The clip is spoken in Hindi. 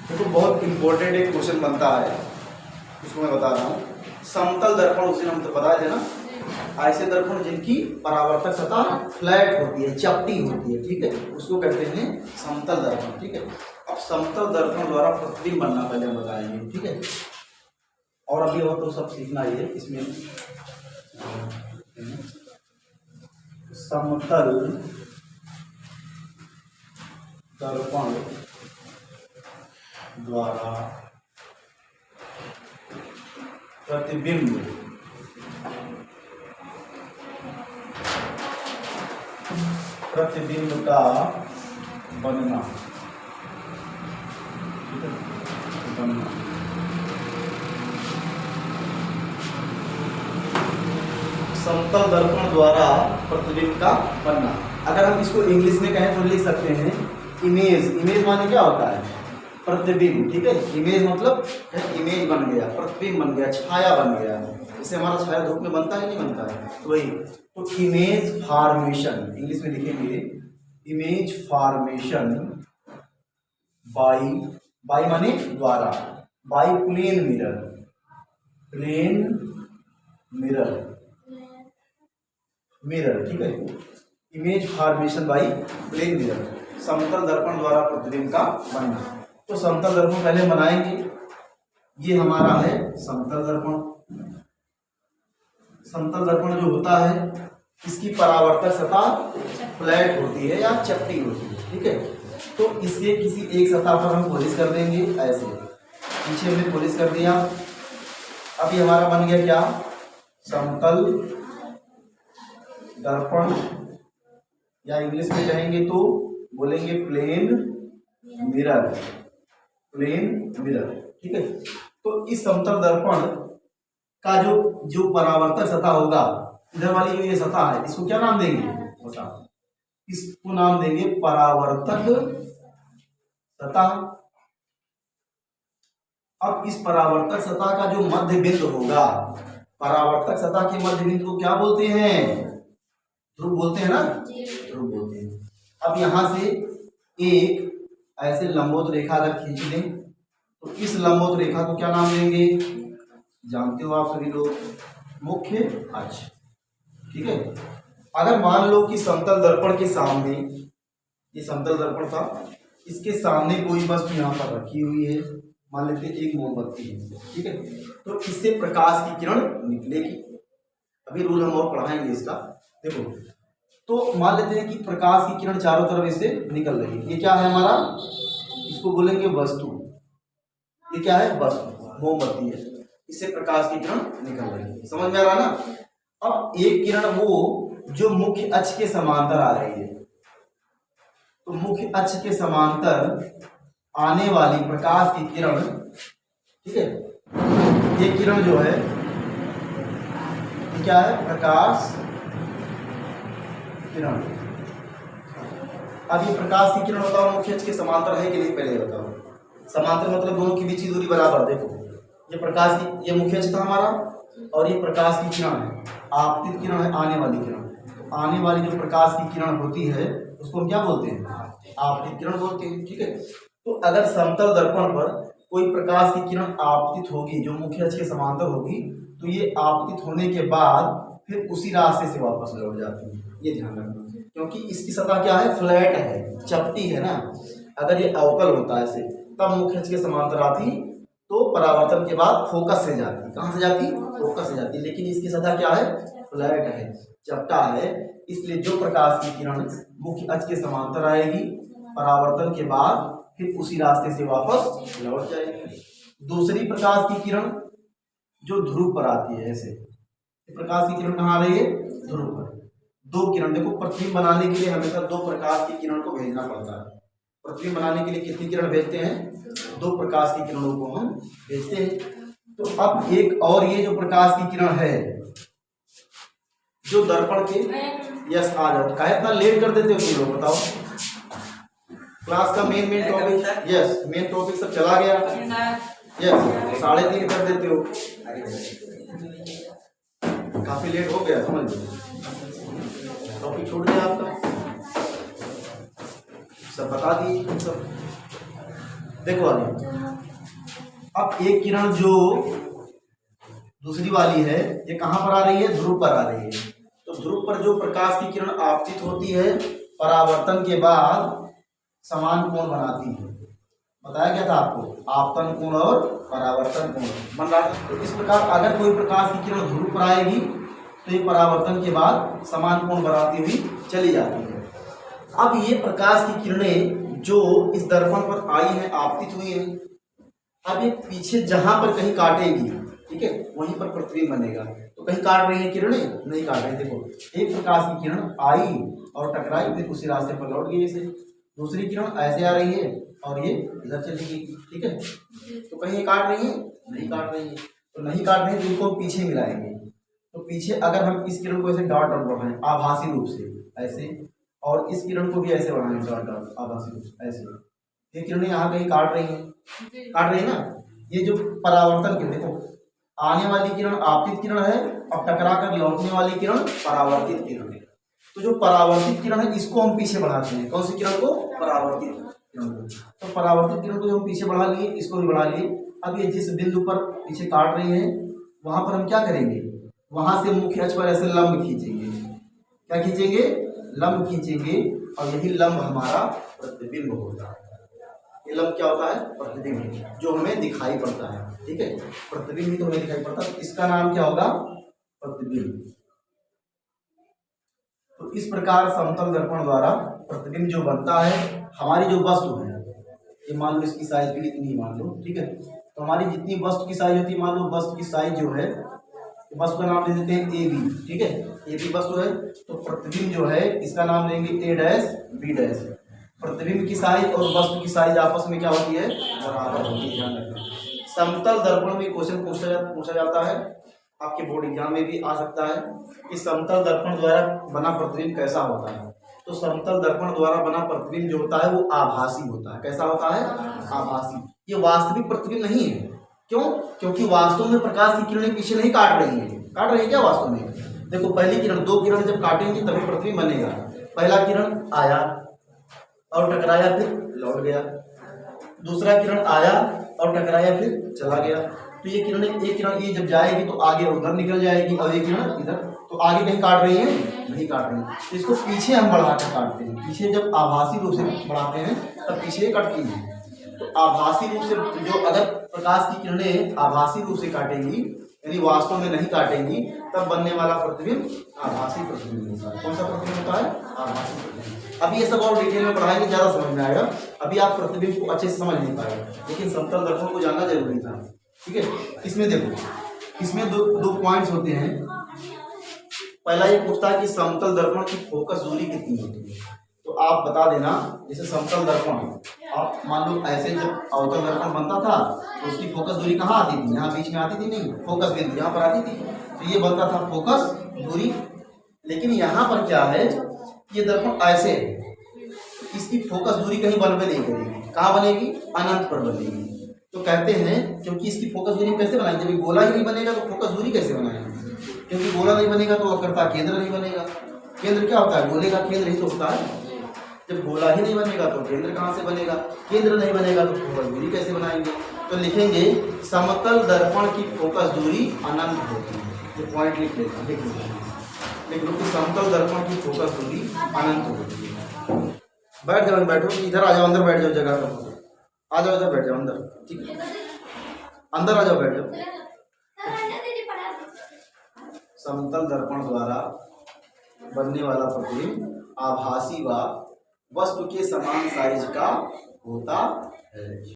देखो बहुत इंपॉर्टेंट एक क्वेश्चन बनता है, उसको मैं बता रहा हूँ। समतल दर्पण उस दिन हम तो बताए थे ना, ऐसे दर्पण जिनकी परावर्तक सतह फ्लैट होती है, चपटी होती है, ठीक है, उसको कहते हैं समतल दर्पण। ठीक है, अब समतल दर्पण द्वारा प्रतिबिंब बनना पहले हम बताएंगे, ठीक है। और अभी और तो सब सीखना ही है इसमें। समतल दर्पण द्वारा प्रतिबिंब का बनना, समतल दर्पण द्वारा प्रतिबिंब का बनना। अगर हम इसको इंग्लिश में कहें तो लिख सकते हैं इमेज। इमेज माने क्या होता है? प्रतिबिंब। ठीक है, इमेज मतलब इमेज बन गया, प्रतिबिंब बन गया, छाया बन गया। इससे हमारा छाया धूप में बनता है नहीं बनता है? तो वही तो इमेज फॉर्मेशन, इंग्लिश में लिखेंगे इमेज फॉर्मेशन बाई माने द्वारा, by plane mirror, plane mirror. ठीक है, image formation by plane mirror, समतल दर्पण द्वारा प्रतिबिंब का बनना। तो समतल दर्पण पहले बनाएंगे। ये हमारा है समतल दर्पण। समतल दर्पण जो होता है इसकी परावर्तक सतह फ्लैट होती है या चपटी होती है। ठीक है, तो इसके किसी एक सतह पर हम पॉलिश कर देंगे, ऐसे पीछे हमने पॉलिश कर दिया। अब ये हमारा बन गया क्या? समतल दर्पण, या इंग्लिश में कहेंगे तो बोलेंगे प्लेन मिरर, प्लेन मिरर। ठीक है, तो इस समतल दर्पण का जो परावर्तक सतह होगा, इधर वाली जो ये सतह है, इसको क्या नाम देंगे? इसको नाम देंगे परावर्तक सतह। अब इस परावर्तक सतह का जो मध्य बिंदु होगा, परावर्तक सतह के मध्य बिंदु को क्या बोलते हैं? ध्रुव बोलते हैं ना, ध्रुव बोलते हैं। अब यहां से एक ऐसे लंबवत रेखा अगर खींच लें तो इस लंबवत रेखा को क्या नाम देंगे? जानते हो आप सभी लोग, मुख्य अक्ष। ठीक है, अगर मान लो कि समतल दर्पण के सामने, ये समतल दर्पण था, इसके सामने कोई वस्तु यहाँ पर रखी हुई है, मान लेते हैं एक मोमबत्ती है। ठीक है, तो इससे प्रकाश की किरण निकलेगी। अभी रूल हम और पढ़ाएंगे इसका। देखो, तो मान लेते हैं कि प्रकाश की किरण चारों तरफ इससे निकल रही है। ये क्या है हमारा? इसको बोलेंगे वस्तु। ये क्या है? वस्तु, मोमबत्ती है, इससे प्रकाश की किरण निकल रही है। समझ में आ रहा ना? अब एक किरण वो जो मुख्य अक्ष के समांतर आ रही है, तो मुख्य अक्ष के समांतर आने वाली प्रकाश की किरण, ठीक है, ये किरण जो है ये क्या है? प्रकाश किरण। अब ये प्रकाश की किरण बताओ मुख्य अक्ष के समांतर है कि नहीं? पहले बताओ। समांतर मतलब दोनों के बीच की दूरी बराबर। देखो, ये प्रकाश की, ये मुख्य अक्ष था हमारा, और ये प्रकाश की किरण है, आपतित किरण है, आने वाली किरण। तो आने वाली जो प्रकाश की किरण होती है उसको हम क्या बोलते हैं? आपतित किरण बोलते हैं। ठीक है, तो अगर समतल दर्पण पर कोई प्रकाश की किरण आपतित होगी जो मुख्य अक्ष के समांतर होगी, तो ये आपतित होने के बाद फिर उसी रास्ते से वापस लौट जाती है। ये ध्यान रखना, क्योंकि इसकी सतह क्या है? फ्लैट है, चपटी है ना। अगर ये अवकल होता है ऐसे, तब मुख्य अक्ष के समांतर आती तो परावर्तन के बाद फोकस से जाती। कहाँ से जाती? फोकस से जाती। लेकिन इसकी सतह क्या है? फ्लैट है, चपटा है, इसलिए जो प्रकाश की किरण मुख्य अक्ष के समांतर आएगी, परावर्तन के बाद फिर उसी रास्ते से वापस लौट जाएगी। दूसरी प्रकाश की किरण जो ध्रुव पर आती है, ऐसे प्रकाश की किरण कहाँ आ रही है? ध्रुव पर। दो किरण, देखो प्रतिबिंब बनाने के लिए हमेशा दो प्रकाश की किरण को भेजना पड़ता है। प्रतिबिंब बनाने के लिए कितनी किरण भेजते हैं? दो प्रकाश की किरणों को हम भेजते हैं। तो अब एक और ये जो प्रकाश की किरण है जो दर्पण के, यस आ जाओ, काहे इतना लेट कर देते हो तुम लोग? बताओ, क्लास का main topic, yes main topic सब चला गया, यस 3:30 कर देते हो, काफी लेट हो गया, समझ लो, टॉपिक छूट गया आपका, सब बता दिए सब। देखो आगे, अब एक किरण जो दूसरी वाली है ये कहाँ पर आ रही है, ध्रुव पर आ रही है। तो ध्रुव पर जो प्रकाश की किरण आपतित होती है परावर्तन के बाद समान कोण बनाती है। बताया गया था आपको, आपतन कोण और परावर्तन कोण बन रहा है। तो इस प्रकार अगर कोई प्रकाश की किरण ध्रुव पर आएगी तो ये परावर्तन के बाद समान कोण बनाती हुई चली जाती है। अब ये प्रकाश की किरणें जो इस दर्पण पर आई हैं, आपतित हुई हैं, अब ये पीछे जहां पर कहीं काटेगी, ठीक है, वहीं पर प्रतिबिंब बनेगा। तो कहीं काट रही है किरणें, नहीं काट रही। देखो एक प्रकाश की किरण आई और टकराई, फिर उसी रास्ते पर लौट गई। इसे दूसरी किरण ऐसे आ रही है और ये इधर चली गई, ठीक है। तो कहीं ये काट रही है, नहीं काट रही है। तो नहीं काट रही है तो इनको पीछे मिलाएंगे। तो पीछे अगर हम इस किरण को ऐसे डॉट डॉट बढ़ाएं आभासी रूप से ऐसे, और इस किरण को भी ऐसे बढ़ाएं डॉट डॉट आभासी रूप से ऐसे, ये किरणें यहाँ कहीं काट रही हैं, काट रही है ना। ये जो परावर्तन किरण, देखो आने वाली किरण आपतित किरण है और टकरा कर लौटने वाली किरण परावर्तित किरण है। तो जो परावर्तित किरण है इसको हम पीछे बढ़ाते हैं। कौन सी किरण को, परावर्तित किरण को। तो परावर्तित किरण को जो हम पीछे बढ़ा लिए, इसको भी बढ़ा लिए। अब ये जिस बिंदु पर पीछे काट रही है वहां पर हम क्या करेंगे, वहां से मुख्य अक्ष पर ऐसे लंब खींचेंगे। क्या खींचेंगे, लंब खींचेंगे, और यही लंब हमारा प्रतिबिंब होता है। ये लंब क्या होता है, प्रतिबिंब, जो हमें दिखाई पड़ता है, ठीक है। प्रतिबिंब ही तो हमें दिखाई पड़ता है, तो इसका नाम क्या होगा, प्रतिबिंब। तो इस प्रकार समतल दर्पण द्वारा प्रतिबिंब जो बनता है, हमारी जो वस्तु है, ये मान लो इसकी साइज भी इतनी मान लो, ठीक है। तो हमारी जितनी वस्तु की साइज होती है, मान लो वस्तु की साइज जो है, वस्तु का नाम दे देते हैं ए बी, ठीक है। ए बी वस्तु है, तो प्रतिबिंब जो है इसका नाम लेंगे ए डैश बी डैश। प्रतिबिंब की साइज और वस्तु की साइज आपस में क्या होती है, बराबर होती है, ध्यान रखना। समतल दर्पण में क्वेश्चन पूछा जाता है, आपके बोर्ड एग्जाम में भी आ सकता है कि समतल दर्पण द्वारा बना प्रतिबिंब कैसा होता है। तो समतल दर्पण द्वारा बना प्रतिबिंब जो होता है वो आभासी होता है। कैसा होता है, आभासी। ये वास्तविक प्रतिबिंब नहीं है। क्यों, क्योंकि वास्तव में प्रकाश की किरणें पीछे नहीं काट रही है। काट रही है क्या वास्तव में, देखो पहली किरण, दो किरण जब काटेंगी तभी प्रतिबिंब बनेगा। पहला किरण आया और टकराया फिर लौट गया, दूसरा किरण आया और टकराया फिर चला गया। तो ये किरण, एक किरण ये जब जाएगी तो आगे उधर निकल जाएगी और ये किरण इधर, तो आगे कहीं काट रही है, नहीं काट रही है। तो इसको पीछे हम बढ़ाकर काटते हैं। पीछे जब आभासी रूप से बढ़ाते हैं तब पीछे कटती है। तो आभासी रूप से जो, अगर प्रकाश की किरणें आभासी रूप से काटेंगी यानी वास्तव में नहीं काटेंगी, तब बनने वाला प्रतिबिंब आभासी प्रतिबिंब होता है। कौन सा प्रतिबिंब होता है, आभासी प्रतिबिंब। अभी ये सब और डिटेल में पढ़ाएंगे, ज्यादा समझ में आएगा। अभी आप प्रतिबिंब को अच्छे से समझ नहीं पाएगा, लेकिन समतल दर्पण को जानना जरूरी था, ठीक है। इसमें देखो, इसमें दो पॉइंट्स होते हैं। पहला ये पूछता है कि समतल दर्पण की फोकस दूरी कितनी होती है। तो आप बता देना, जैसे समतल दर्पण, आप मान लो ऐसे जब अवतल दर्पण बनता था तो उसकी फोकस दूरी कहाँ आती थी, यहाँ बीच में आती थी, नहीं, फोकस बिंदु यहाँ पर आती थी। तो ये बनता था फोकस दूरी। लेकिन यहाँ पर क्या है, ये दर्पण ऐसे है, इसकी फोकस दूरी कहीं बन नहीं करेगी। कहाँ बनेगी, अनंत पर बनेगी। तो कहते हैं क्योंकि इसकी फोकस दूरी कैसे बनाएंगे, जब गोला ही नहीं बनेगा तो फोकस दूरी कैसे बनाएंगे, क्योंकि गोला नहीं बनेगा तो वक्रता केंद्र नहीं बनेगा। केंद्र क्या होता है, गोले का केंद्र ही तो होता है। जब गोला ही नहीं बनेगा तो केंद्र कहाँ से बनेगा, केंद्र नहीं बनेगा तो फोकस दूरी कैसे बनाएंगे। तो लिखेंगे समतल दर्पण की फोकस दूरी अनंत होती है। ये पॉइंट लिख लेते हैं, लिख लो कि समतल दर्पण की फोकस दूरी अनंत होती है। बैठ जाओ, बैठो, इधर आ जाओ, अंदर बैठ जाओ, जगह पर आ जाओ, इधर बैठ जाओ अंदर, ठीक है, अंदर आ जाओ, बैठ जाओ। समतल दर्पण द्वारा बनने वाला प्रतिबिंब आभासी व वस्तु के समान साइज का होता है।